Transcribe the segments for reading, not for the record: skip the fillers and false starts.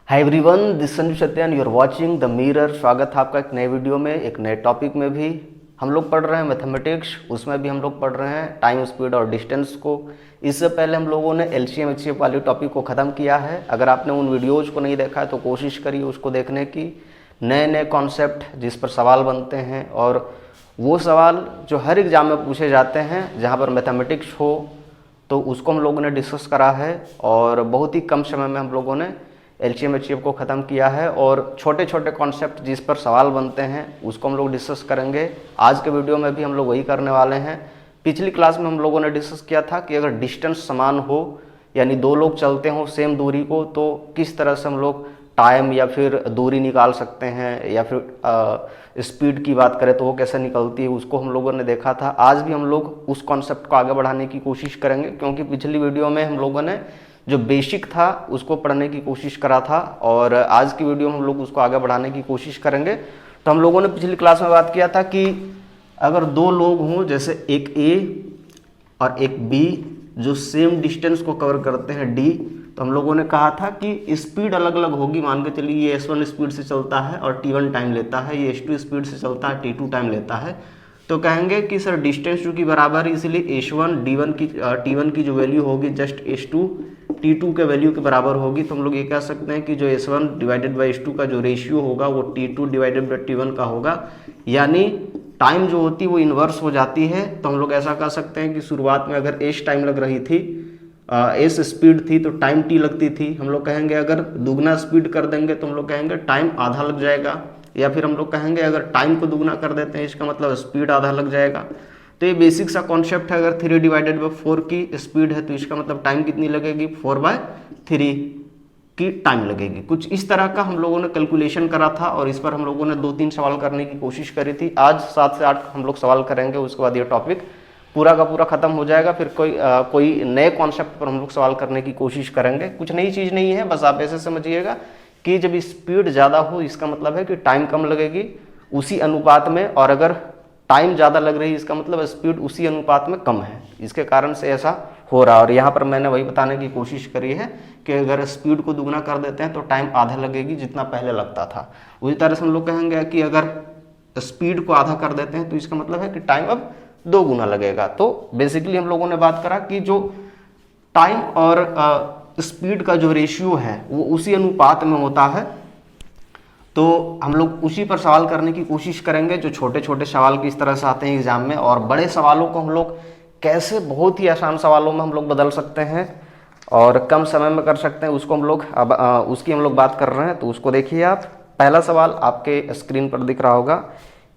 Hi everyone, this Sanju Satyan, you are watching the mirror. स्वागत है आपका एक नए वीडियो में, एक नए टॉपिक में। भी हम लोग पढ़ रहे हैं मैथमेटिक्स, उसमें भी हम लोग पढ़ रहे हैं टाइम, स्पीड और डिस्टेंस को। इससे पहले हम लोगों ने एलसीएम एचसीएफ वाली टॉपिक को ख़त्म किया है। अगर आपने उन वीडियोज़ को नहीं देखा है तो कोशिश करिए उसको देखने की। नए नए कॉन्सेप्ट जिस पर सवाल बनते हैं, और वो सवाल जो हर एग्ज़ाम में पूछे जाते हैं जहाँ पर मैथमेटिक्स हो, तो उसको हम लोगों ने डिस्कस करा है। और बहुत ही कम समय में हम लोगों ने एलसीएम एचसीएफ को ख़त्म किया है, और छोटे छोटे कॉन्सेप्ट जिस पर सवाल बनते हैं उसको हम लोग डिस्कस करेंगे। आज के वीडियो में भी हम लोग वही करने वाले हैं। पिछली क्लास में हम लोगों ने डिस्कस किया था कि अगर डिस्टेंस समान हो, यानी दो लोग चलते हों सेम दूरी को, तो किस तरह से हम लोग टाइम या फिर दूरी निकाल सकते हैं, या फिर स्पीड की बात करें तो वो कैसे निकलती है, उसको हम लोगों ने देखा था। आज भी हम लोग उस कॉन्सेप्ट को आगे बढ़ाने की कोशिश करेंगे, क्योंकि पिछली वीडियो में हम लोगों ने जो बेसिक था उसको पढ़ने की कोशिश करा था, और आज की वीडियो में हम लोग उसको आगे बढ़ाने की कोशिश करेंगे। तो हम लोगों ने पिछली क्लास में बात किया था कि अगर दो लोग हों, जैसे एक ए और एक बी, जो सेम डिस्टेंस को कवर करते हैं डी, तो हम लोगों ने कहा था कि स्पीड अलग अलग होगी। मान के चलिए ये S1 स्पीड से चलता है और T1 टाइम लेता है, ये S2 स्पीड से चलता है, T2 टाइम लेता है। तो कहेंगे कि सर डिस्टेंस चूँकि बराबर है, इसलिए H1 T1 की जो वैल्यू होगी जस्ट H2 T2 के वैल्यू के बराबर होगी। तो हम लोग ये कह सकते हैं कि जो S1 डिवाइडेड बाई S2 का जो रेशियो होगा वो T2 डिवाइडेड बाई T1 का होगा, यानी टाइम जो होती है वो इन्वर्स हो जाती है। तो हम लोग ऐसा कह सकते हैं कि शुरुआत में अगर S टाइम लग रही थी, S स्पीड थी, तो टाइम T लगती थी। हम लोग कहेंगे अगर दुगना स्पीड कर देंगे तो हम लोग कहेंगे टाइम आधा लग जाएगा, या फिर हम लोग कहेंगे अगर टाइम को दुगना कर देते हैं इसका मतलब स्पीड आधा लग जाएगा। तो ये बेसिक सा कॉन्सेप्ट है। अगर 3 डिवाइडेड बाई 4 की स्पीड है तो इसका मतलब टाइम कितनी लगेगी, 4/3 की टाइम लगेगी। कुछ इस तरह का हम लोगों ने कैलकुलेशन करा था, और इस पर हम लोगों ने 2-3 सवाल करने की कोशिश करी थी। आज 7 से 8 हम लोग सवाल करेंगे, उसके बाद ये टॉपिक पूरा का पूरा खत्म हो जाएगा। फिर कोई नए कॉन्सेप्ट पर हम लोग सवाल करने की कोशिश करेंगे। कुछ नई चीज़ नहीं है, बस आप ऐसे समझिएगा कि जब स्पीड ज़्यादा हो इसका मतलब है कि टाइम कम लगेगी उसी अनुपात में, और अगर टाइम ज़्यादा लग रही है इसका मतलब स्पीड उसी अनुपात में कम है। इसके कारण से ऐसा हो रहा है। और यहाँ पर मैंने वही बताने की कोशिश करी है कि अगर स्पीड को दुगना कर देते हैं तो टाइम आधा लगेगी जितना पहले लगता था। उसी तरह से हम लोग कहेंगे कि अगर स्पीड को आधा कर देते हैं तो इसका मतलब है कि टाइम अब 2 गुना लगेगा। तो बेसिकली हम लोगों ने बात करा कि जो टाइम और स्पीड का जो रेशियो है वो उसी अनुपात में होता है। तो हम लोग उसी पर सवाल करने की कोशिश करेंगे, जो छोटे छोटे सवाल किस तरह से आते हैं एग्जाम में, और बड़े सवालों को हम लोग कैसे बहुत ही आसान सवालों में हम लोग बदल सकते हैं और कम समय में कर सकते हैं, उसको हम लोग उसकी हम लोग बात कर रहे हैं। तो उसको देखिए आप। पहला सवाल आपके स्क्रीन पर दिख रहा होगा।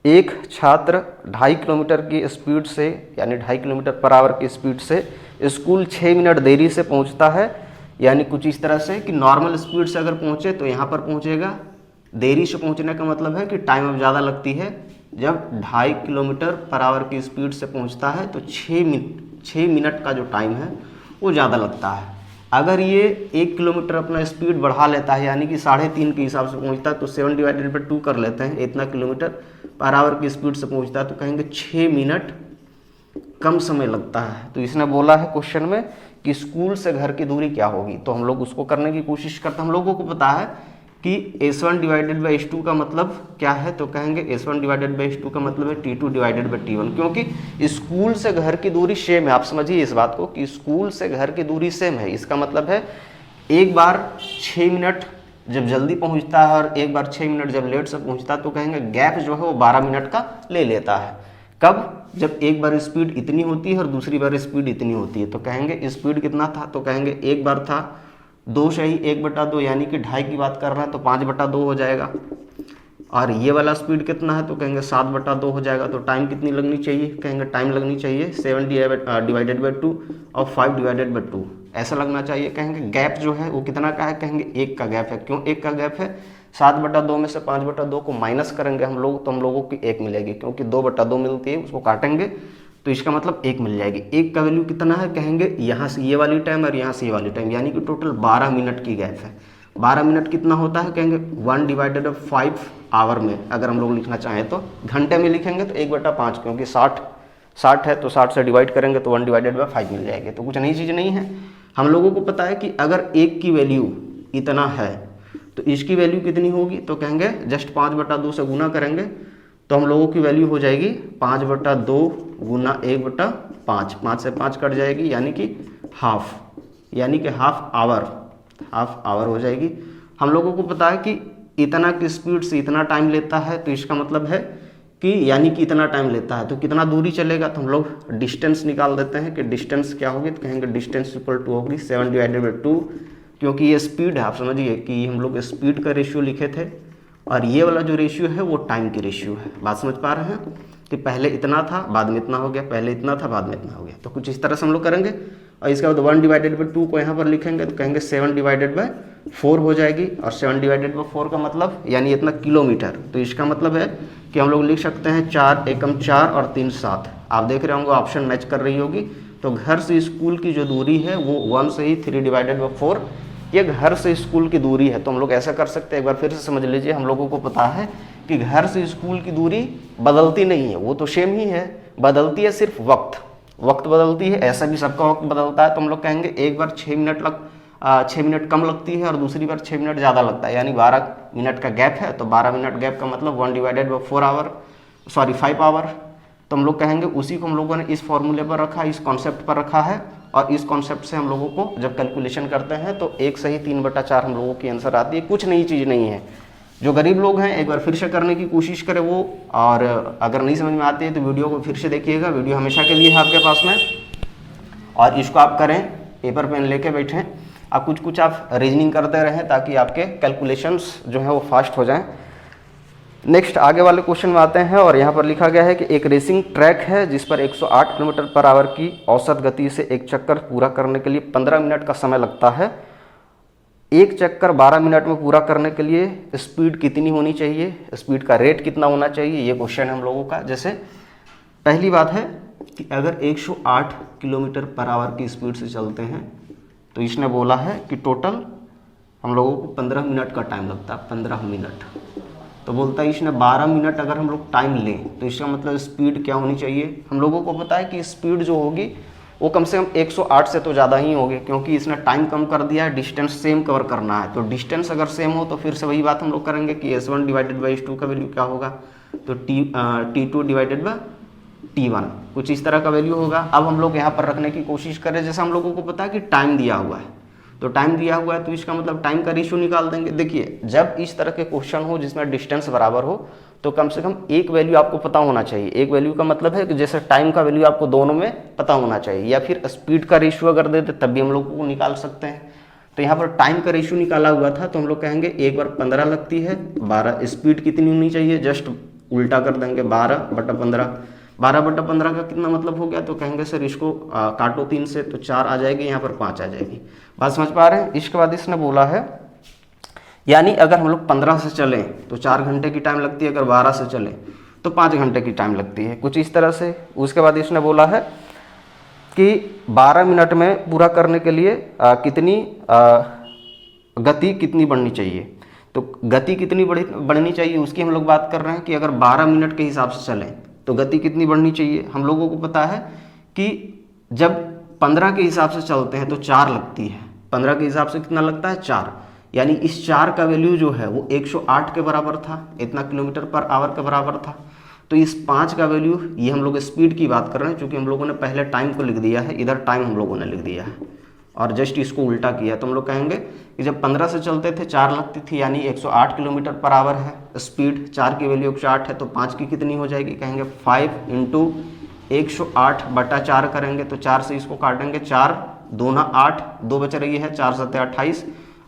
एक छात्र 2.5 किलोमीटर की स्पीड से, यानी 2.5 किलोमीटर पर आवर की स्पीड से स्कूल 6 मिनट देरी से पहुंचता है। यानी कुछ इस तरह से कि नॉर्मल स्पीड से अगर पहुंचे तो यहाँ पर पहुंचेगा, देरी से पहुंचने का मतलब है कि टाइम अब ज़्यादा लगती है। जब 2.5 किलोमीटर पर आवर की स्पीड से पहुंचता है तो 6 मिनट का जो टाइम है वो ज़्यादा लगता है। अगर ये 1 किलोमीटर अपना स्पीड बढ़ा लेता है, यानी कि 3.5 के हिसाब से पहुंचता है, तो 7 डिवाइडेड बाई 2 कर लेते हैं, इतना किलोमीटर पर आवर की स्पीड से पहुंचता है, तो कहेंगे 6 मिनट कम समय लगता है। तो इसने बोला है क्वेश्चन में कि स्कूल से घर की दूरी क्या होगी। तो हम लोग उसको करने की कोशिश करते हैं। हम लोगों को पता है कि S1 डिवाइडेड बाई S2 का मतलब क्या है, तो कहेंगे S1 डिवाइडेड बाई S2 का मतलब है T2 डिवाइडेड बाई T1, क्योंकि स्कूल से घर की दूरी सेम है। आप समझिए इस बात को कि स्कूल से घर की दूरी सेम है। इसका मतलब है एक बार 6 मिनट जब जल्दी पहुंचता है और एक बार 6 मिनट जब लेट से पहुंचता है, तो कहेंगे गैप जो है वो 12 मिनट का ले लेता है। कब? जब एक बार स्पीड इतनी होती है और दूसरी बार स्पीड इतनी होती है। तो कहेंगे स्पीड कितना था, तो कहेंगे एक बार था 2 सही 1/2, यानी कि 2.5 की बात कर रहे हैं तो 5/2 हो जाएगा। और ये वाला स्पीड कितना है, तो कहेंगे 7/2 हो जाएगा। तो टाइम कितनी लगनी चाहिए, कहेंगे टाइम लगनी चाहिए 7 डिवाइडेड बाई 2 और 5 डिवाइडेड बाई 2, ऐसा लगना चाहिए। कहेंगे गैप जो है वो कितना का है, कहेंगे 1 का गैप है। क्यों 1 का गैप है, 7/2 में से 5/2 को माइनस करेंगे हम लोग तो हम लोगों की 1 मिलेगी, क्योंकि 2/2 मिलती है, उसको काटेंगे तो इसका मतलब 1 मिल जाएगी। 1 का वैल्यू कितना है, कहेंगे यहाँ से ये वाली टाइम और यहाँ से ये वाली टाइम, यानी कि टोटल 12 मिनट की गैप है। 12 मिनट कितना होता है, कहेंगे 1 डिवाइडेड बाई 5 आवर में अगर हम लोग लिखना चाहें तो। घंटे में लिखेंगे तो 1/5, क्योंकि 60 है तो 60 से डिवाइड करेंगे तो 1 डिवाइडेड बाई 5 मिल जाएगी। तो कुछ नई चीज़ नहीं है। हम लोगों को पता है कि अगर 1 की वैल्यू इतना है तो इसकी वैल्यू कितनी होगी, तो कहेंगे जस्ट 5/2 से गुना करेंगे तो हम लोगों की वैल्यू हो जाएगी 5/2 गुना 1/5, 5 से 5 कट जाएगी यानी कि हाफ, यानी कि हाफ आवर हो जाएगी। हम लोगों को पता है कि इतना की स्पीड से इतना टाइम लेता है, तो इसका मतलब है कि यानी कि इतना टाइम लेता है तो कितना दूरी चलेगा, तो हम लोग डिस्टेंस निकाल देते हैं कि डिस्टेंस क्या होगी, तो कहेंगे डिस्टेंस इक्वल टू होगी 7/2, क्योंकि ये स्पीड है, आप समझिए कि हम लोग स्पीड का रेशियो लिखे थे और ये वाला जो रेशियो है वो टाइम की रेशियो है। बात समझ पा रहे हैं कि पहले इतना था बाद में इतना हो गया, पहले इतना था बाद में इतना हो गया, तो कुछ इस तरह से हम लोग करेंगे। और इसके बाद 1/2 को यहाँ पर लिखेंगे तो कहेंगे 7/4 हो जाएगी, और 7/4 का मतलब यानी इतना किलोमीटर, तो इसका मतलब है कि हम लोग लिख सकते हैं 4 एकम 4 और 3 7। आप देख रहे होंगे ऑप्शन मैच कर रही होगी, तो घर से स्कूल की जो दूरी है वो 1 से ही 3/4 ये घर से स्कूल की दूरी है। तो हम लोग ऐसा कर सकते हैं, एक बार फिर से समझ लीजिए, हम लोगों को पता है कि घर से स्कूल की दूरी बदलती नहीं है, वो तो सेम ही है, बदलती है सिर्फ वक्त बदलती है, ऐसा भी सबका वक्त बदलता है। तो हम लोग कहेंगे एक बार 6 मिनट कम लगती है और दूसरी बार 6 मिनट ज़्यादा लगता है, यानी 12 मिनट का गैप है, तो 12 मिनट गैप का मतलब 5 आवर। तो हम लोग कहेंगे उसी को हम लोगों ने इस फॉर्मूले पर रखा, इस कॉन्सेप्ट पर रखा है, और इस कॉन्सेप्ट से हम लोगों को जब कैलकुलेशन करते हैं तो 1 सही 3/4 हम लोगों की आंसर आती है। कुछ नई चीज़ नहीं है। जो गरीब लोग हैं एक बार फिर से करने की कोशिश करें वो, और अगर नहीं समझ में आती है तो वीडियो को फिर से देखिएगा, वीडियो हमेशा के लिए है आपके पास में, और इसको आप करें, पेपर पेन लेके बैठें, आप कुछ आप रीजनिंग करते रहें ताकि आपके कैलकुलेशंस जो है वो फास्ट हो जाएं। नेक्स्ट आगे वाले क्वेश्चन में आते हैं, और यहाँ पर लिखा गया है कि एक रेसिंग ट्रैक है जिस पर 108 किलोमीटर/आवर की औसत गति से एक चक्कर पूरा करने के लिए 15 मिनट का समय लगता है। एक चक्कर 12 मिनट में पूरा करने के लिए स्पीड कितनी होनी चाहिए, स्पीड का रेट कितना होना चाहिए, ये क्वेश्चन है हम लोगों का। जैसे पहली बात है कि अगर 108 किलोमीटर/आवर की स्पीड से चलते हैं तो इसने बोला है कि टोटल हम लोगों को 15 मिनट का टाइम लगता है, 15 मिनट। तो बोलता है इसने 12 मिनट अगर हम लोग टाइम लें तो इसका मतलब स्पीड क्या होनी चाहिए। हम लोगों को पता है कि स्पीड जो होगी वो कम से कम 108 से तो ज़्यादा ही होगी, क्योंकि इसने टाइम कम कर दिया है, डिस्टेंस सेम कवर करना है। तो डिस्टेंस अगर सेम हो तो फिर से वही बात हम लोग करेंगे कि S1/S2 का वैल्यू क्या होगा, तो T2/T1 कुछ इस तरह का वैल्यू होगा। अब हम लोग यहाँ पर रखने की कोशिश करें, जैसे हम लोगों को पता है कि टाइम दिया हुआ है, तो टाइम दिया हुआ है तो इसका मतलब टाइम का रेशियो निकाल देंगे। देखिए जब इस तरह के क्वेश्चन हो जिसमें डिस्टेंस बराबर हो तो कम से कम एक वैल्यू आपको पता होना चाहिए। एक वैल्यू का मतलब है कि जैसे टाइम का वैल्यू आपको दोनों में पता होना चाहिए, या फिर स्पीड का रेशियो अगर देते तब भी हम लोग को निकाल सकते हैं। तो यहाँ पर टाइम का रेशियो निकाला हुआ था, तो हम लोग कहेंगे एक बार 15 लगती है, 12 स्पीड कितनी होनी चाहिए, जस्ट उल्टा कर देंगे 12/15। 12/15 का कितना मतलब हो गया, तो कहेंगे सर इसको काटो 3 से, तो 4 आ जाएगी, यहाँ पर 5 आ जाएगी। बात समझ पा रहे हैं। इसके बाद इसने बोला है यानी अगर हम लोग 15 से चलें तो 4 घंटे की टाइम लगती है, अगर 12 से चलें तो 5 घंटे की टाइम लगती है, कुछ इस तरह से। उसके बाद इसने बोला है कि 12 मिनट में पूरा करने के लिए गति कितनी बढ़नी चाहिए। तो गति कितनी बढ़नी चाहिए उसकी हम लोग बात कर रहे हैं कि अगर 12 मिनट के हिसाब से चलें तो गति कितनी बढ़नी चाहिए। हम लोगों को पता है कि जब 15 के हिसाब से चलते हैं तो 4 लगती है, 15 के हिसाब से कितना लगता है 4, यानी इस 4 का वैल्यू जो है वो 108 के बराबर था, इतना किलोमीटर/आवर के बराबर था। तो इस 5 का वैल्यू, ये हम लोग स्पीड की बात कर रहे हैं क्योंकि हम लोगों ने पहले टाइम को लिख दिया है, इधर टाइम हम लोगों ने लिख दिया है और जस्ट इसको उल्टा किया। तो हम लोग कहेंगे कि जब 15 से चलते थे 4 लगती थी, यानी 108 किलोमीटर/आवर है स्पीड, 4 की वैल्यू 108 है, तो 5 की कितनी हो जाएगी, कहेंगे 5 × 108/4 करेंगे, तो 4 से इसको काटेंगे, 4 दूना 8, 2 बच रही है, 4 7 28,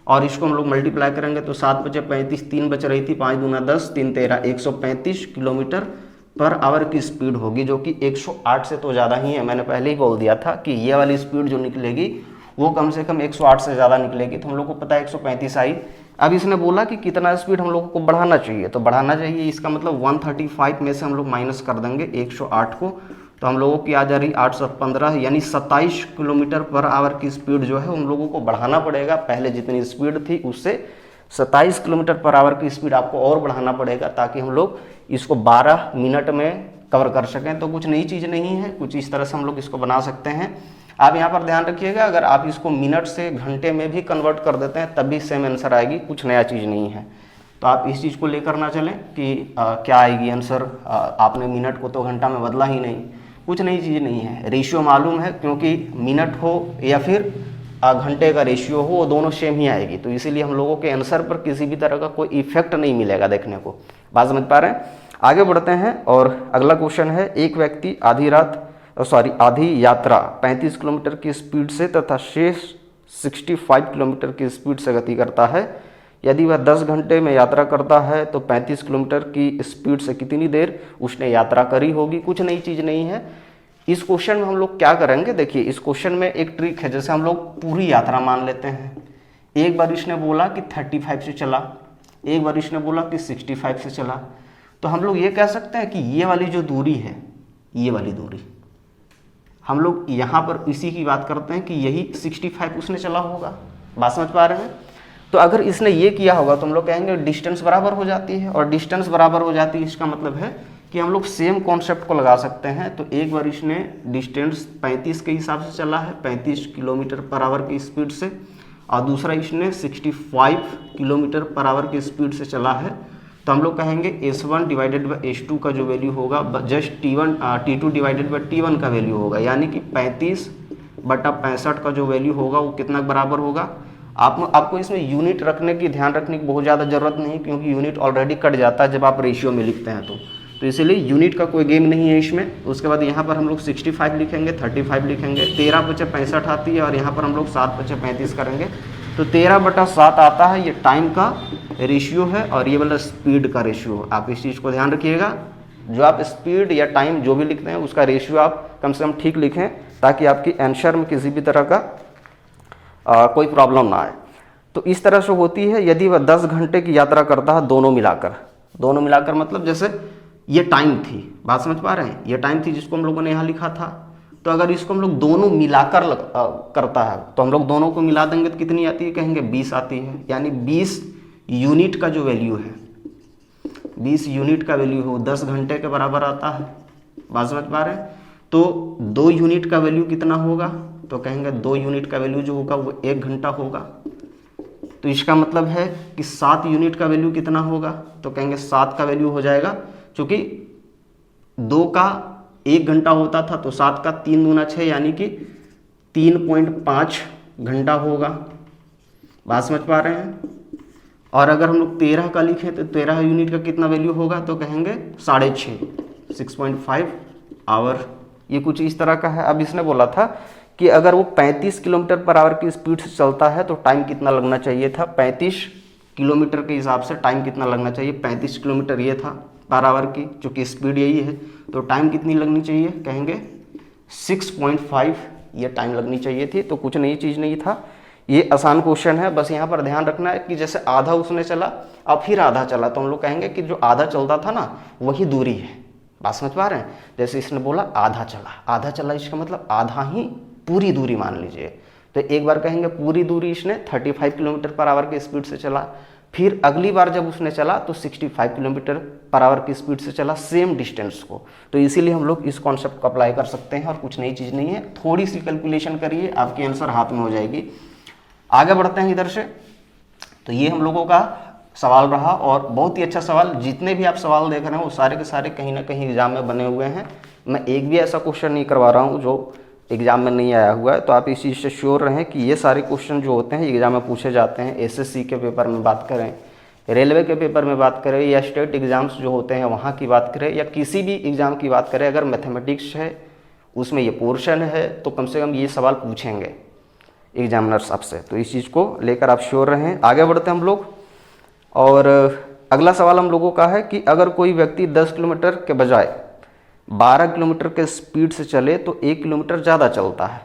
और इसको हम लोग मल्टीप्लाई करेंगे तो 7 बचे 35, 3 बच रही थी, 5 दूना 10, 3 13, 135 किलोमीटर/आवर की स्पीड होगी, जो कि 108 से तो ज़्यादा ही है। मैंने पहले ही बोल दिया था कि ये वाली स्पीड जो निकलेगी वो कम से कम 108 से ज़्यादा निकलेगी, तो हम लोग को पता है 135 आई। अब इसने बोला कि कितना स्पीड हम लोगों को बढ़ाना चाहिए, तो बढ़ाना चाहिए इसका मतलब 135 में से हम लोग माइनस कर देंगे 108 को, तो हम लोगों की आ जा रही 815, यानी 27 किलोमीटर/आवर की स्पीड जो है हम लोगों को बढ़ाना पड़ेगा। पहले जितनी स्पीड थी उससे 27 किलोमीटर/आवर की स्पीड आपको और बढ़ाना पड़ेगा, ताकि हम लोग इसको 12 मिनट में कवर कर सकें। तो कुछ नई चीज़ नहीं है, कुछ इस तरह से हम लोग इसको बना सकते हैं। आप यहाँ पर ध्यान रखिएगा, अगर आप इसको मिनट से घंटे में भी कन्वर्ट कर देते हैं तब भी सेम आंसर आएगी, कुछ नया चीज़ नहीं है। तो आप इस चीज़ को लेकर ना चलें कि क्या आएगी आंसर, आपने मिनट को तो घंटा में बदला ही नहीं, कुछ नई चीज़ नहीं है। रेशियो मालूम है, क्योंकि मिनट हो या फिर घंटे का रेशियो हो, वो दोनों सेम ही आएगी। तो इसीलिए हम लोगों के आंसर पर किसी भी तरह का कोई इफेक्ट नहीं मिलेगा देखने को। बात समझ पा रहे हैं? आगे बढ़ते हैं और अगला क्वेश्चन है, एक व्यक्ति आधी यात्रा 35 किलोमीटर की स्पीड से तथा शेष 65 किलोमीटर की स्पीड से गति करता है। यदि वह 10 घंटे में यात्रा करता है तो 35 किलोमीटर की स्पीड से कितनी देर उसने यात्रा करी होगी। कुछ नई चीज़ नहीं है। इस क्वेश्चन में हम लोग क्या करेंगे, देखिए इस क्वेश्चन में एक ट्रिक है। जैसे हम लोग पूरी यात्रा मान लेते हैं, एक बार इसने बोला कि 35 से चला, एक बार इसने बोला कि 65 से चला, तो हम लोग ये कह सकते हैं कि ये वाली जो दूरी है, ये वाली दूरी हम लोग यहाँ पर इसी की बात करते हैं कि यही 65 उसने चला होगा। बात समझ पा रहे हैं? तो अगर इसने ये किया होगा तो हम लोग कहेंगे डिस्टेंस बराबर हो जाती है, और डिस्टेंस बराबर हो जाती है इसका मतलब है कि हम लोग सेम कॉन्सेप्ट को लगा सकते हैं। तो एक बार इसने डिस्टेंस 35 के हिसाब से चला है, 35 किलोमीटर पर आवर की स्पीड से, और दूसरा इसने 65 किलोमीटर पर आवर की स्पीड से चला है, तो हम लोग कहेंगे S1 डिवाइडेड बाई S2 का जो वैल्यू होगा just T2 divided by T1 का वैल्यू होगा, यानी कि 35/65 का जो वैल्यू होगा वो कितना बराबर होगा। आपको इसमें यूनिट रखने की, ध्यान रखने की बहुत ज़्यादा ज़रूरत नहीं, क्योंकि यूनिट ऑलरेडी कट जाता है जब आप रेशियो में लिखते हैं। तो इसीलिए यूनिट का कोई गेम नहीं है इसमें। उसके बाद यहाँ पर हम लोग 65 लिखेंगे, 35 लिखेंगे, 13/65 आती है, और यहाँ पर हम लोग 7/35 करेंगे, तो 13/7 आता है। ये टाइम का रेशियो है और ये वाला स्पीड का रेशियो है। आप इस चीज़ को ध्यान रखिएगा, जो आप स्पीड या टाइम जो भी लिखते हैं उसका रेशियो आप कम से कम ठीक लिखें, ताकि आपकी आंसर में किसी भी तरह का कोई प्रॉब्लम ना आए। तो इस तरह से होती है। यदि वह 10 घंटे की यात्रा करता है दोनों मिलाकर मतलब जैसे ये टाइम थी, बात समझ पा रहे हैं, ये टाइम थी जिसको हम लोगों ने यहाँ लिखा था। तो अगर इसको हम लोग दोनों मिलाकर करता है तो हम लोग दोनों को मिला देंगे तो कितनी आती है, कहेंगे 20 आती है। यानी 20 यूनिट का जो वैल्यू है, 20 यूनिट का वैल्यू हो 10 घंटे के बराबर आता है। बात समझ पा रहे हैं? तो 2 यूनिट का वैल्यू कितना होगा, तो कहेंगे 2 यूनिट का वैल्यू जो होगा वो 1 घंटा होगा। तो इसका मतलब है कि 7 यूनिट का वैल्यू कितना होगा, तो कहेंगे 7 का वैल्यू हो जाएगा, चूँकि 2 का 1 घंटा होता था तो 7 का 3 दूना 6, यानी कि 3.5 घंटा होगा। बात समझ पा रहे हैं? और अगर हम लोग 13 का लिखें तो 13 यूनिट का कितना वैल्यू होगा, तो कहेंगे 6.5, 6.5 आवर। ये कुछ इस तरह का है। अब इसने बोला था कि अगर वो 35 किलोमीटर पर आवर की स्पीड से चलता है तो टाइम कितना लगना चाहिए था। 35 किलोमीटर के हिसाब से टाइम कितना लगना चाहिए, 35 किलोमीटर ये था पर आवर की, चूँकि स्पीड यही है, तो टाइम कितनी लगनी चाहिए, कहेंगे 6.5 ये टाइम लगनी चाहिए थी। तो कुछ नई चीज़ नहीं था, ये आसान क्वेश्चन है। बस यहाँ पर ध्यान रखना है कि जैसे आधा उसने चला और फिर आधा चला, तो हम लोग कहेंगे कि जो आधा चलता था ना वही दूरी है। बात समझ पा रहे हैं? जैसे इसने बोला आधा चला, इसका मतलब आधा ही पूरी दूरी मान लीजिए। तो एक बार कहेंगे पूरी दूरी इसने 35 किलोमीटर पर आवर की स्पीड से चला, फिर अगली बार जब उसने चला तो 65 किलोमीटर पर आवर की स्पीड से चला, सेम डिस्टेंस को। तो इसीलिए हम लोग इस कॉन्सेप्ट को अप्लाई कर सकते हैं और कुछ नई चीज़ नहीं है। थोड़ी सी कैलकुलेशन करिए, आपकी आंसर हाथ में हो जाएगी। आगे बढ़ते हैं इधर से। तो ये हम लोगों का सवाल रहा, और बहुत ही अच्छा सवाल। जितने भी आप सवाल देख रहे हैं वो सारे के सारे कहीं ना कहीं एग्जाम में बने हुए हैं। मैं एक भी ऐसा क्वेश्चन नहीं करवा रहा हूँ जो एग्जाम में नहीं आया हुआ है। तो आप इस चीज़ से श्योर रहें कि ये सारे क्वेश्चन जो होते हैं एग्जाम में पूछे जाते हैं। एसएससी के पेपर में बात करें, रेलवे के पेपर में बात करें, या स्टेट एग्ज़ाम्स जो होते हैं वहाँ की बात करें, या किसी भी एग्ज़ाम की बात करें, अगर मैथमेटिक्स है उसमें ये पोर्शन है तो कम से कम ये सवाल पूछेंगे एग्जामिनर्स आपसे। तो इस चीज़ को लेकर आप श्योर रहें। आगे बढ़ते हैं हम लोग, और अगला सवाल हम लोगों का है कि अगर कोई व्यक्ति 10 किलोमीटर के बजाय 12 किलोमीटर के स्पीड से चले तो 1 किलोमीटर ज़्यादा चलता है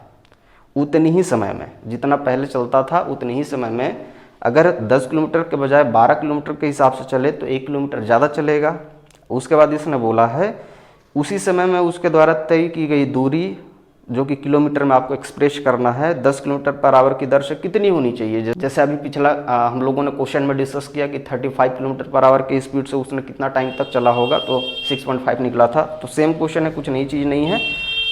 उतनी ही समय में, जितना पहले चलता था उतनी ही समय में अगर 10 किलोमीटर के बजाय 12 किलोमीटर के हिसाब से चले तो 1 किलोमीटर ज़्यादा चलेगा। उसके बाद इसने बोला है उसी समय में उसके द्वारा तय की गई दूरी जो कि किलोमीटर में आपको एक्सप्रेस करना है 10 किलोमीटर पर आवर की दर से कितनी होनी चाहिए। जैसे अभी पिछला हम लोगों ने क्वेश्चन में डिस्कस किया कि 35 किलोमीटर पर आवर की स्पीड से उसने कितना टाइम तक चला होगा, तो 6.5 निकला था। तो सेम क्वेश्चन है, कुछ नई चीज़ नहीं है।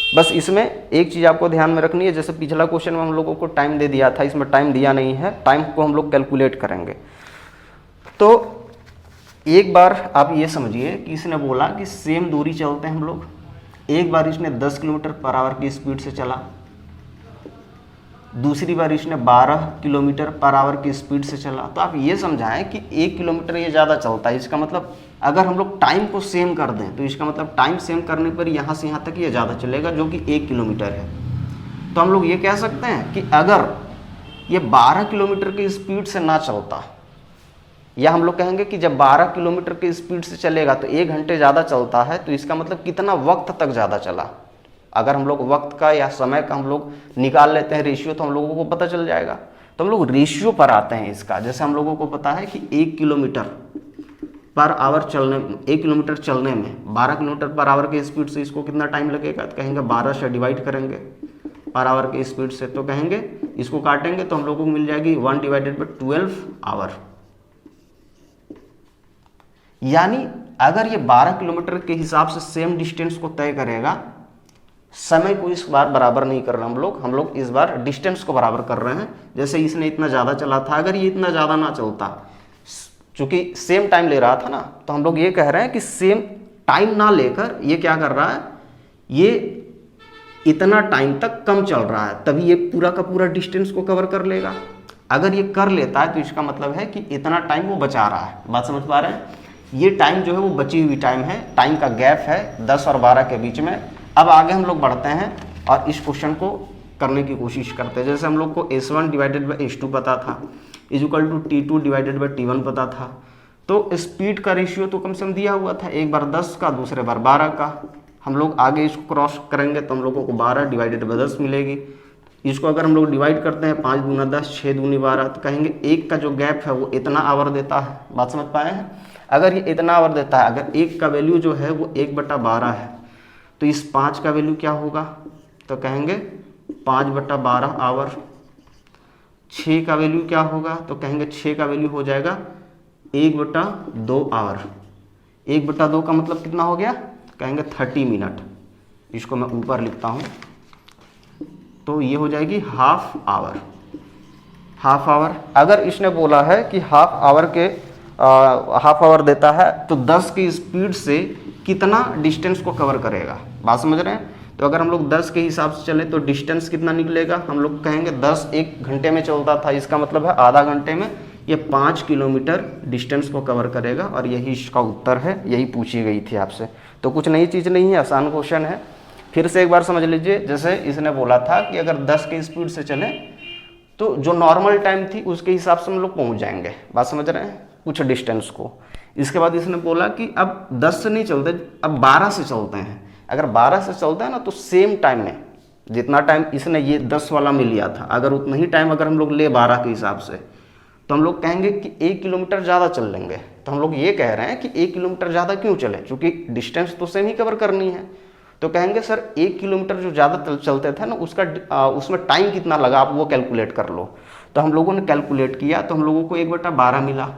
बस इसमें एक चीज़ आपको ध्यान में रखनी है, जैसे पिछला क्वेश्चन में हम लोगों को टाइम दे दिया था, इसमें टाइम दिया नहीं है, टाइम को हम लोग कैलकुलेट करेंगे। तो एक बार आप ये समझिए कि इसने बोला कि सेम दूरी चलते हैं हम लोग, एक बार इसने 10 किलोमीटर पर आवर की स्पीड से चला, दूसरी बार इसने 12 किलोमीटर पर आवर की स्पीड से चला। तो आप ये समझाएं कि 1 किलोमीटर ये ज़्यादा चलता है, इसका मतलब अगर हम लोग टाइम को सेम कर दें तो इसका मतलब टाइम सेम करने पर यहाँ से यहाँ तक ये ज़्यादा चलेगा, जो कि 1 किलोमीटर है। तो हम लोग ये कह सकते हैं कि अगर ये 12 किलोमीटर की स्पीड से ना चलता, या हम लोग कहेंगे कि जब 12 किलोमीटर की स्पीड से चलेगा तो 1 घंटे ज़्यादा चलता है, तो इसका मतलब कितना वक्त तक ज़्यादा चला। अगर हम लोग वक्त का या समय का हम लोग निकाल लेते हैं रेशियो, तो हम लोगों को पता चल जाएगा। तो हम लोग रेशियो पर आते हैं इसका। जैसे हम लोगों को पता है कि 1 किलोमीटर पर आवर चलने, 1 किलोमीटर चलने में 12 किलोमीटर पर आवर की स्पीड से इसको कितना टाइम लगेगा, तो कहेंगे 12 से डिवाइड करेंगे पर आवर की स्पीड से, तो कहेंगे इसको काटेंगे तो हम लोगों को मिल जाएगी 1 डिवाइडेड बाई 12 आवर। यानी अगर ये 12 किलोमीटर के हिसाब से सेम डिस्टेंस को तय करेगा, समय को इस बार बराबर नहीं कर रहे हम लोग इस बार डिस्टेंस को बराबर कर रहे हैं। जैसे इसने इतना ज़्यादा चला था, अगर ये इतना ज़्यादा ना चलता, चूंकि सेम टाइम ले रहा था ना, तो हम लोग ये कह रहे हैं कि सेम टाइम ना लेकर ये क्या कर रहा है, ये इतना टाइम तक कम चल रहा है, तभी ये पूरा का पूरा डिस्टेंस को कवर कर लेगा। अगर ये कर लेता है तो इसका मतलब है कि इतना टाइम वो बचा रहा है। बात समझ पा रहे हैं? ये टाइम जो है वो बची हुई टाइम है, टाइम का गैप है 10 और 12 के बीच में। अब आगे हम लोग बढ़ते हैं और इस क्वेश्चन को करने की कोशिश करते हैं। जैसे हम लोग को S1 डिवाइडेड बाई S2 पता था, equal to T2 divided by T1 पता था, तो स्पीड का रेशियो तो कम से कम दिया हुआ था, एक बार 10 का, दूसरे बार 12 का। हम लोग आगे इसको क्रॉस करेंगे तो हम लोगों को 12 डिवाइडेड बाई 10 मिलेगी। इसको अगर हम लोग डिवाइड करते हैं 5 दूना 10, 6 दूनी 12, तो कहेंगे एक का जो गैप है वो इतना आवर देता है। बात समझ पाए हैं? अगर ये इतना आवर देता है, अगर एक का वैल्यू जो है वो 1/12 है, तो इस 5 का वैल्यू क्या होगा, तो कहेंगे 5/12 आवर। 6 का वैल्यू क्या होगा, तो कहेंगे 6 का वैल्यू हो जाएगा 1/2 आवर। 1/2 का मतलब कितना हो गया, कहेंगे 30 मिनट। इसको मैं ऊपर लिखता हूँ, तो ये हो जाएगी हाफ आवर। हाफ आवर, अगर इसने बोला है कि हाफ आवर देता है, तो 10 की स्पीड से कितना डिस्टेंस को कवर करेगा। बात समझ रहे हैं? तो अगर हम लोग 10 के हिसाब से चले तो डिस्टेंस कितना निकलेगा, हम लोग कहेंगे 10 1 घंटे में चलता था, इसका मतलब है आधा घंटे में ये 5 किलोमीटर डिस्टेंस को कवर करेगा। और यही इसका उत्तर है, यही पूछी गई थी आपसे। तो कुछ नई चीज़ नहीं है, आसान क्वेश्चन है। फिर से एक बार समझ लीजिए, जैसे इसने बोला था कि अगर 10 की स्पीड से चले तो जो नॉर्मल टाइम थी उसके हिसाब से हम लोग पहुँच जाएंगे। बात समझ रहे हैं? कुछ डिस्टेंस को। इसके बाद इसने बोला कि अब 10 से नहीं चलते, अब 12 से चलते हैं। अगर 12 से चलते हैं ना, तो सेम टाइम में जितना टाइम इसने ये 10 वाला में लिया था, अगर उतना ही टाइम अगर हम लोग ले 12 के हिसाब से, तो हम लोग कहेंगे कि 1 किलोमीटर ज़्यादा चल लेंगे। तो हम लोग ये कह रहे हैं कि 1 किलोमीटर ज़्यादा क्यों चले, क्योंकि डिस्टेंस तो सेम ही कवर करनी है। तो कहेंगे सर 1 किलोमीटर जो ज़्यादा चलते थे ना, उसमें टाइम कितना लगा, आप वो कैलकुलेट कर लो। तो हम लोगों ने कैलकुलेट किया, तो हम लोगों को 1/12 मिला।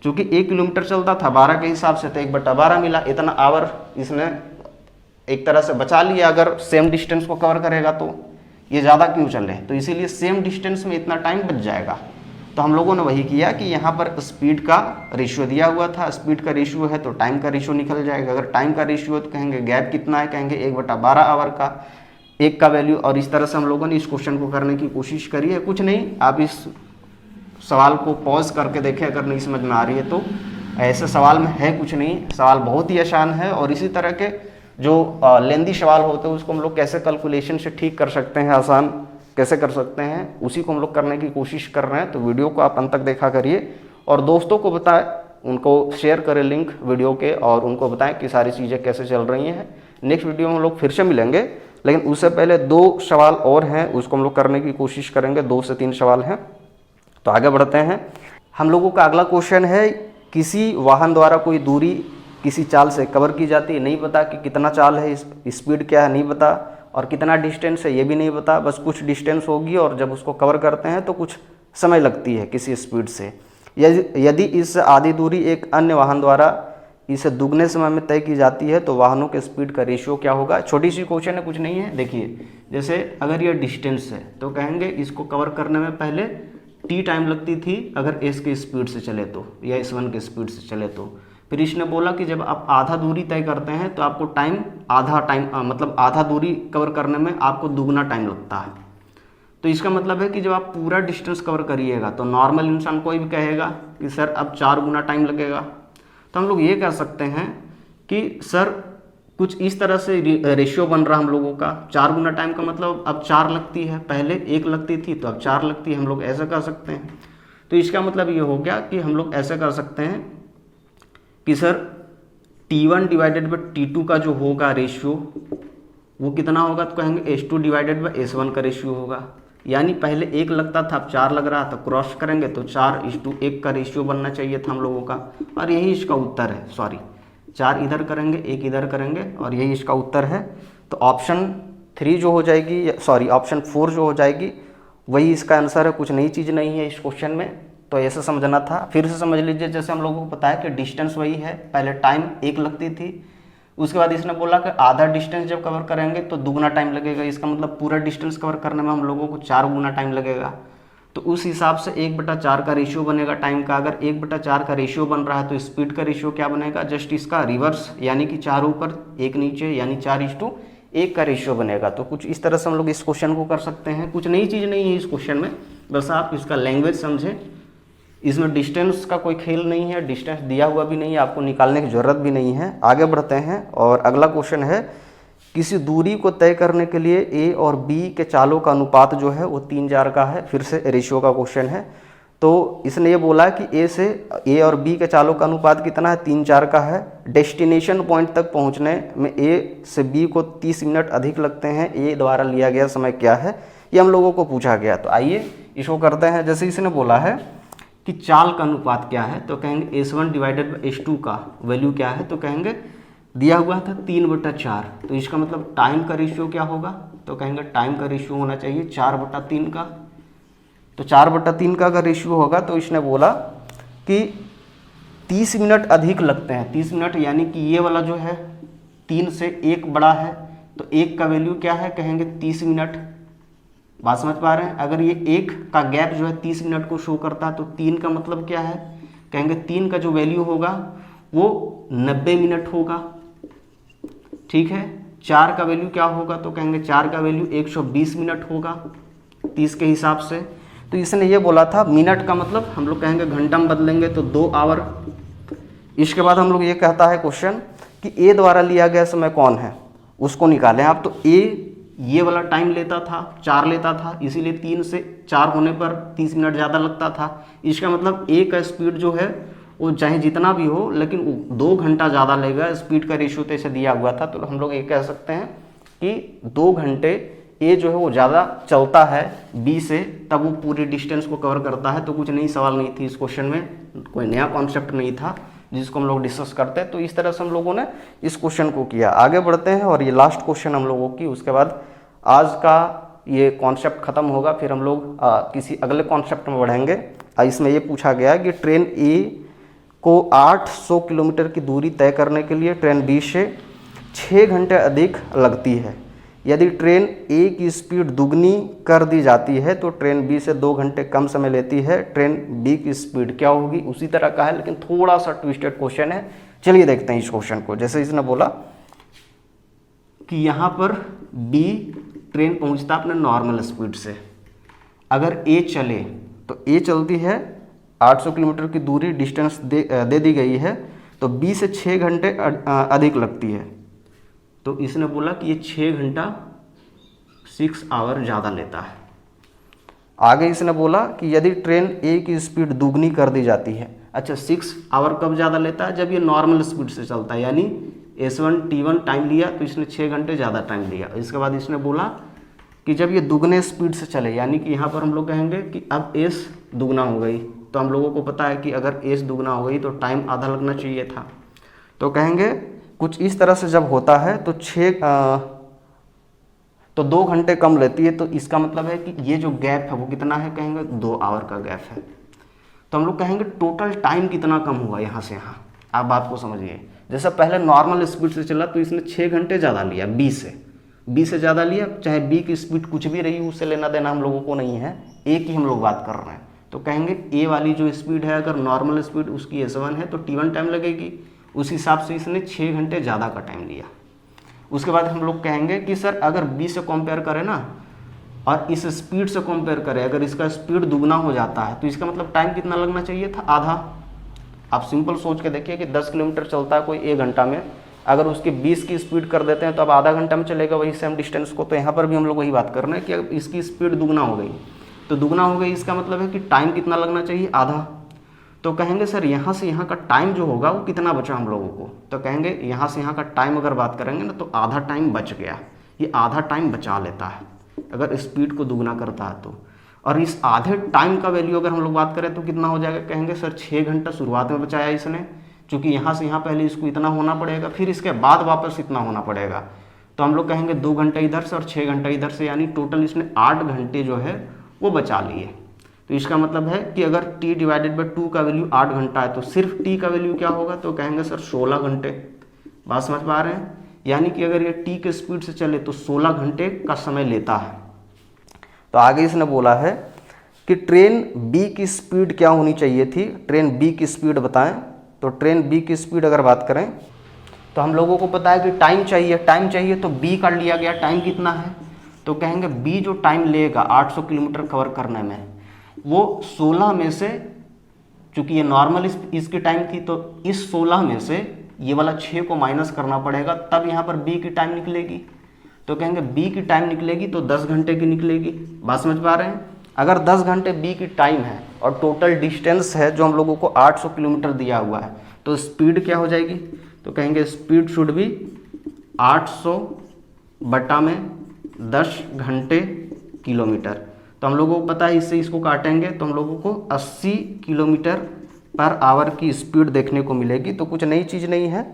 चूँकि 1 किलोमीटर चलता था 12 के हिसाब से, तो 1/12 मिला। इतना आवर इसने एक तरह से बचा लिया। अगर सेम डिस्टेंस को कवर करेगा तो ये ज़्यादा क्यों चले, तो इसीलिए सेम डिस्टेंस में इतना टाइम बच जाएगा। तो हम लोगों ने वही किया कि यहाँ पर स्पीड का रेशियो दिया हुआ था, स्पीड का रेशियो है तो टाइम का रेशियो निकल जाएगा। अगर टाइम का रेशियो है तो कहेंगे गैप कितना है, कहेंगे 1/12 आवर का, 1 का वैल्यू। और इस तरह से हम लोगों ने इस क्वेश्चन को करने की कोशिश करी है। कुछ नहीं, आप इस सवाल को पॉज करके देखें, अगर नहीं समझ में आ रही है तो। ऐसे सवाल में है कुछ नहीं, सवाल बहुत ही आसान है। और इसी तरह के जो लेंदी सवाल होते हैं उसको हम लोग कैसे कैलकुलेशन से ठीक कर सकते हैं, आसान कैसे कर सकते हैं, उसी को हम लोग करने की कोशिश कर रहे हैं। तो वीडियो को आप अंत तक देखा करिए और दोस्तों को बताएं, उनको शेयर करें लिंक वीडियो के, और उनको बताएं कि सारी चीज़ें कैसे चल रही हैं। नेक्स्ट वीडियो में हम लोग फिर से मिलेंगे, लेकिन उससे पहले 2 सवाल और हैं, उसको हम लोग करने की कोशिश करेंगे। 2 से 3 सवाल हैं, तो आगे बढ़ते हैं। हम लोगों का अगला क्वेश्चन है, किसी वाहन द्वारा कोई दूरी किसी चाल से कवर की जाती है, नहीं पता कि कितना चाल है, स्पीड क्या है नहीं पता, और कितना डिस्टेंस है ये भी नहीं पता, बस कुछ डिस्टेंस होगी और जब उसको कवर करते हैं तो कुछ समय लगती है किसी स्पीड से। यदि इस आधी दूरी एक अन्य वाहन द्वारा इसे दुगने समय में तय की जाती है तो वाहनों के स्पीड का रेशियो क्या होगा। छोटी सी क्वेश्चन है, कुछ नहीं है। देखिए जैसे अगर ये डिस्टेंस है तो कहेंगे इसको कवर करने में पहले टी टाइम लगती थी अगर एस की स्पीड से चले तो, या S1 की स्पीड से चले तो। फिर इसने बोला कि जब आप आधा दूरी तय करते हैं तो आपको मतलब आधा दूरी कवर करने में आपको दुगना टाइम लगता है। तो इसका मतलब है कि जब आप पूरा डिस्टेंस कवर करिएगा तो नॉर्मल इंसान कोई भी कहेगा कि सर अब 4 गुना टाइम लगेगा। तो हम लोग ये कह सकते हैं कि सर कुछ इस तरह से रेशियो बन रहा हम लोगों का। 4 गुना टाइम का मतलब अब 4 लगती है, पहले 1 लगती थी तो अब 4 लगती है। हम लोग ऐसा कर सकते हैं। तो इसका मतलब ये हो गया कि हम लोग ऐसा कर सकते हैं कि sir T1 divided by T2 का जो होगा रेशियो वो कितना होगा, तो कहेंगे S2 डिवाइडेड बाई S1 का रेशियो होगा। यानी पहले 1 लगता था अब 4 लग रहा था, क्रॉस करेंगे तो 4:1 का रेशियो बनना चाहिए था हम लोगों का, और यही इसका उत्तर है। सॉरी, 4 इधर करेंगे 1 इधर करेंगे और यही इसका उत्तर है। तो ऑप्शन 3 जो हो जाएगी, सॉरी ऑप्शन 4 जो हो जाएगी वही इसका आंसर है। कुछ नई चीज़ नहीं है इस क्वेश्चन में, तो ऐसे समझना था। फिर से समझ लीजिए, जैसे हम लोगों को पता है कि डिस्टेंस वही है, पहले टाइम 1 लगती थी, उसके बाद इसने बोला कि आधा डिस्टेंस जब कवर करेंगे तो दुगना टाइम लगेगा। इसका मतलब पूरा डिस्टेंस कवर करने में हम लोगों को 4 गुना टाइम लगेगा। तो उस हिसाब से 1/4 का रेशियो बनेगा टाइम का। अगर 1/4 का रेशियो बन रहा है तो स्पीड का रेशियो क्या बनेगा, जस्ट इसका रिवर्स, यानी कि 4 ऊपर 1 नीचे, यानी 4:1 का रेशियो बनेगा। तो कुछ इस तरह से हम लोग इस क्वेश्चन को कर सकते हैं। कुछ नई चीज़ नहीं है इस क्वेश्चन में, बस आप इसका लैंग्वेज समझें। इसमें डिस्टेंस का कोई खेल नहीं है, डिस्टेंस दिया हुआ भी नहीं है, आपको निकालने की ज़रूरत भी नहीं है। आगे बढ़ते हैं और अगला क्वेश्चन है, किसी दूरी को तय करने के लिए ए और बी के चालों का अनुपात जो है वो 3:4 का है। फिर से रेशियो का क्वेश्चन है। तो इसने ये बोला कि ए और बी के चालों का अनुपात कितना है, 3:4 का है। डेस्टिनेशन पॉइंट तक पहुंचने में ए से बी को 30 मिनट अधिक लगते हैं। ए द्वारा लिया गया समय क्या है, ये हम लोगों को पूछा गया। तो आइए इसको करते हैं। जैसे इसने बोला है कि चाल का अनुपात क्या है, तो कहेंगे S1 डिवाइडेड बाई S2 का वैल्यू क्या है, तो कहेंगे दिया हुआ था 3/4। तो इसका मतलब टाइम का रेशियो क्या होगा, तो कहेंगे टाइम का रेशियो होना चाहिए 4/3 का। तो 4/3 का अगर रेशियो होगा तो इसने बोला कि 30 मिनट अधिक लगते हैं। 30 मिनट यानी कि ये वाला जो है 3 से 1 बड़ा है, तो 1 का वैल्यू क्या है, कहेंगे 30 मिनट। बात समझ पा रहे हैं। अगर ये 1 का गैप जो है 30 मिनट को शो करता है तो 3 का मतलब क्या है, कहेंगे 3 का जो वैल्यू होगा वो 90 मिनट होगा। ठीक है। 4 का वैल्यू क्या होगा, तो कहेंगे 4 का वैल्यू 120 मिनट होगा 30 के हिसाब से। तो इसने ये बोला था मिनट का मतलब हम लोग कहेंगे घंटा में बदलेंगे तो 2 आवर। इसके बाद हम लोग ये कहता है क्वेश्चन कि ए द्वारा लिया गया समय कौन है, उसको निकालें आप। तो ए ये वाला टाइम लेता था, 4 लेता था, इसीलिए 3 से 4 होने पर 30 मिनट ज़्यादा लगता था। इसका मतलब ए का स्पीड जो है वो चाहे जितना भी हो लेकिन 2 घंटा ज़्यादा लेगा। स्पीड का रेशियो तो ऐसे दिया हुआ था, तो हम लोग ये कह सकते हैं कि 2 घंटे ए जो है वो ज़्यादा चलता है बी से, तब वो पूरी डिस्टेंस को कवर करता है। तो कुछ नई सवाल नहीं थी इस क्वेश्चन में, कोई नया कॉन्सेप्ट नहीं था जिसको हम लोग डिस्कस करते हैं। तो इस तरह से हम लोगों ने इस क्वेश्चन को किया। आगे बढ़ते हैं और ये लास्ट क्वेश्चन हम लोगों की, उसके बाद आज का ये कॉन्सेप्ट खत्म होगा। फिर हम लोग किसी अगले कॉन्सेप्ट में बढ़ेंगे। इसमें ये पूछा गया कि ट्रेन ए को 800 किलोमीटर की दूरी तय करने के लिए ट्रेन बी से 6 घंटे अधिक लगती है। यदि ट्रेन ए की स्पीड दुगनी कर दी जाती है तो ट्रेन बी से 2 घंटे कम समय लेती है। ट्रेन बी की स्पीड क्या होगी, उसी तरह का है लेकिन थोड़ा सा ट्विस्टेड क्वेश्चन है। चलिए देखते हैं इस क्वेश्चन को। जैसे इसने बोला कि यहाँ पर बी ट्रेन पहुँचता अपने नॉर्मल स्पीड से, अगर ए चले तो ए चलती है 800 किलोमीटर की दूरी डिस्टेंस दे दी गई है, तो बी से 6 घंटे अधिक लगती है। तो इसने बोला कि ये 6 घंटा 6 आवर ज़्यादा लेता है। आगे इसने बोला कि यदि ट्रेन ए की स्पीड दुगनी कर दी जाती है। अच्छा, 6 आवर कब ज़्यादा लेता है, जब ये नॉर्मल स्पीड से चलता है, यानी S1 T1 टाइम लिया तो इसने 6 घंटे ज़्यादा टाइम लिया। इसके बाद इसने बोला कि जब ये दुगने स्पीड से चले, यानी कि यहाँ पर हम लोग कहेंगे कि अब S दुगना हो गई, तो हम लोगों को पता है कि अगर S दुगना हो गई तो टाइम आधा लगना चाहिए था। तो कहेंगे कुछ इस तरह से जब होता है तो 2 घंटे कम लेती है। तो इसका मतलब है कि ये जो गैप है वो कितना है, कहेंगे 2 आवर का गैप है। तो हम लोग कहेंगे टोटल टाइम कितना कम हुआ यहाँ से यहाँ। आप बात को समझिए, जैसे पहले नॉर्मल स्पीड से चला तो इसने 6 घंटे ज़्यादा लिया, बी से ज़्यादा लिया, चाहे बी की स्पीड कुछ भी रही उससे लेना देना हम लोगों को नहीं है, ए की हम लोग बात कर रहे हैं। तो कहेंगे ए वाली जो स्पीड है अगर नॉर्मल स्पीड उसकी S1 है तो T1 टाइम लगेगी, उस हिसाब से इसने 6 घंटे ज़्यादा का टाइम लिया। उसके बाद हम लोग कहेंगे कि सर अगर बी से कंपेयर करें ना और इस स्पीड से कंपेयर करें, अगर इसका स्पीड दुगना हो जाता है तो इसका मतलब टाइम कितना लगना चाहिए था, आधा। आप सिंपल सोच के देखिए कि 10 किलोमीटर चलता है कोई 1 घंटा में, अगर उसकी 20 की स्पीड कर देते हैं तो अब आधा घंटा में चलेगा वही सेम डिस्टेंस को। तो यहाँ पर भी हम लोग वही बात कर रहे हैं कि अगर इसकी स्पीड दुगना हो गई तो दुगना हो गई, इसका मतलब है कि टाइम कितना लगना चाहिए, आधा। तो कहेंगे सर यहाँ से यहाँ का टाइम जो होगा वो कितना बचा हम लोगों को, तो कहेंगे यहाँ से यहाँ का टाइम अगर बात करेंगे ना तो आधा टाइम बच गया, ये आधा टाइम बचा लेता है अगर स्पीड को दुगना करता है तो। और इस आधे टाइम का वैल्यू अगर हम लोग बात करें तो कितना हो जाएगा, कहेंगे सर 6 घंटा शुरुआत में बचाया इसने, क्योंकि यहाँ से यहाँ पहले इसको इतना होना पड़ेगा फिर इसके बाद वापस इतना होना पड़ेगा, तो हम लोग कहेंगे 2 घंटा इधर से और 6 घंटा इधर से, यानी टोटल इसने 8 घंटे जो है वो बचा लिए। तो इसका मतलब है कि अगर t डिवाइडेड बाई 2 का वैल्यू 8 घंटा है तो सिर्फ t का वैल्यू क्या होगा, तो कहेंगे सर 16 घंटे। बात समझ पा रहे हैं, यानी कि अगर ये t के स्पीड से चले तो 16 घंटे का समय लेता है। तो आगे इसने बोला है कि ट्रेन b की स्पीड क्या होनी चाहिए थी, ट्रेन b की स्पीड बताएं। तो ट्रेन b की स्पीड अगर बात करें तो हम लोगों को पता है कि टाइम चाहिए तो b कर लिया गया, टाइम कितना है, तो कहेंगे b जो टाइम लेगा 800 किलोमीटर कवर करने में वो 16 में से, चूंकि ये नॉर्मल इसकी टाइम थी तो इस 16 में से ये वाला 6 को माइनस करना पड़ेगा, तब यहाँ पर b की टाइम निकलेगी। तो कहेंगे b की टाइम निकलेगी तो 10 घंटे की निकलेगी। बात समझ पा रहे हैं, अगर 10 घंटे b की टाइम है और टोटल डिस्टेंस है जो हम लोगों को 800 किलोमीटर दिया हुआ है तो स्पीड क्या हो जाएगी, तो कहेंगे स्पीड शुड भी 800 बटा में 10 घंटे किलोमीटर। तो हम लोगों को पता है इससे इसको काटेंगे तो हम लोगों को 80 किलोमीटर पर आवर की स्पीड देखने को मिलेगी। तो कुछ नई चीज़ नहीं है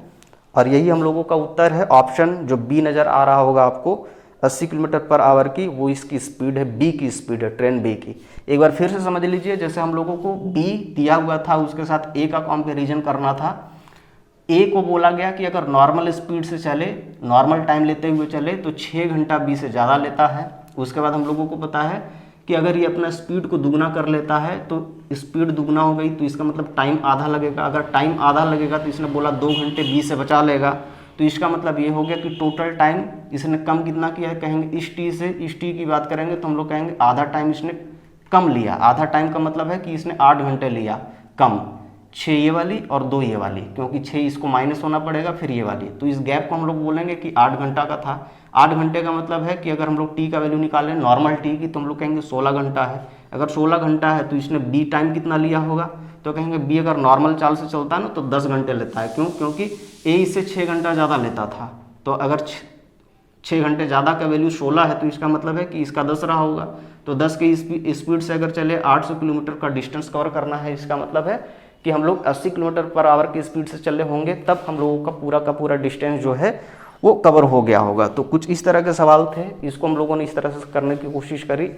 और यही हम लोगों का उत्तर है, ऑप्शन जो बी नज़र आ रहा होगा आपको 80 किलोमीटर पर आवर की, वो इसकी स्पीड है, बी की स्पीड है, ट्रेन बी की। एक बार फिर से समझ लीजिए, जैसे हम लोगों को बी दिया हुआ था उसके साथ ए का कंपैरिजन करना था। ए को बोला गया कि अगर नॉर्मल स्पीड से चले, नॉर्मल टाइम लेते हुए चले तो 6 घंटा बी से ज़्यादा लेता है। उसके बाद हम लोगों को पता है कि अगर ये अपना स्पीड को दुगना कर लेता है तो स्पीड दुगना हो गई तो इसका मतलब टाइम आधा लगेगा। अगर टाइम आधा लगेगा तो इसने बोला 2 घंटे बी से बचा लेगा, तो इसका मतलब ये हो गया कि टोटल टाइम इसने कम कितना किया है, कहेंगे इस टी से इस टी की बात करेंगे तो हम लोग कहेंगे आधा टाइम इसने कम लिया। आधा टाइम का मतलब है कि इसने 8 घंटे लिया कम, 6 ये वाली और 2 ये वाली, क्योंकि 6 इसको माइनस होना पड़ेगा फिर ये वाली, तो इस गैप को हम लोग बोलेंगे कि 8 घंटा का था। 8 घंटे का मतलब है कि अगर हम लोग टी का वैल्यू निकालें नॉर्मल टी की तो हम लोग कहेंगे 16 घंटा है। अगर 16 घंटा है तो इसने बी टाइम कितना लिया होगा, तो कहेंगे बी अगर नॉर्मल चाल से चलता है ना तो 10 घंटे लेता है। क्यों, क्योंकि ए इससे 6 घंटा ज़्यादा लेता था, तो अगर 6 घंटे ज़्यादा का वैल्यू 16 है तो इसका मतलब है कि इसका 10 रहा होगा। तो 10 की स्पीड से अगर चले 800 किलोमीटर का डिस्टेंस कवर करना है, इसका मतलब है कि हम लोग 80 किलोमीटर पर आवर की स्पीड से चले होंगे, तब हम लोगों का पूरा डिस्टेंस जो है वो कवर हो गया होगा। तो कुछ इस तरह के सवाल थे, इसको हम लोगों ने इस तरह से करने की कोशिश करी।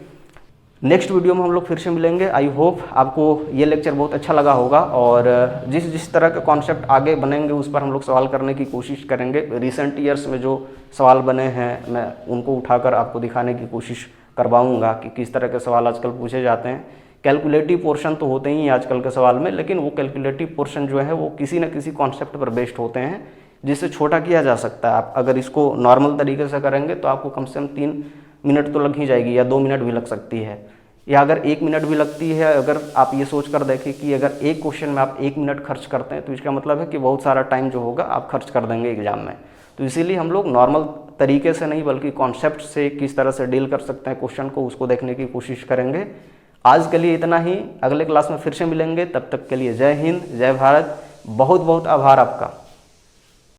नेक्स्ट वीडियो में हम लोग फिर से मिलेंगे। आई होप आपको ये लेक्चर बहुत अच्छा लगा होगा और जिस तरह के कॉन्सेप्ट आगे बनेंगे उस पर हम लोग सवाल करने की कोशिश करेंगे। रिसेंट ईयर्स में जो सवाल बने हैं मैं उनको उठाकर आपको दिखाने की कोशिश करवाऊंगा कि किस तरह के सवाल आजकल पूछे जाते हैं। कैलकुलेटिव पोर्शन तो होते ही आजकल के सवाल में, लेकिन वो कैलकुलेटिव पोर्शन जो है वो किसी न किसी कॉन्सेप्ट पर बेस्ड होते हैं जिससे छोटा किया जा सकता है। आप अगर इसको नॉर्मल तरीके से करेंगे तो आपको कम से कम 3 मिनट तो लग ही जाएगी, या 2 मिनट भी लग सकती है, या अगर 1 मिनट भी लगती है। अगर आप ये सोच कर देखें कि अगर एक क्वेश्चन में आप 1 मिनट खर्च करते हैं तो इसका मतलब है कि बहुत सारा टाइम जो होगा आप खर्च कर देंगे एग्जाम में। तो इसीलिए हम लोग नॉर्मल तरीके से नहीं बल्कि कॉन्सेप्ट से किस तरह से डील कर सकते हैं क्वेश्चन को, उसको देखने की कोशिश करेंगे। आज के लिए इतना ही, अगले क्लास में फिर से मिलेंगे। तब तक के लिए जय हिंद, जय भारत। बहुत बहुत आभार आपका।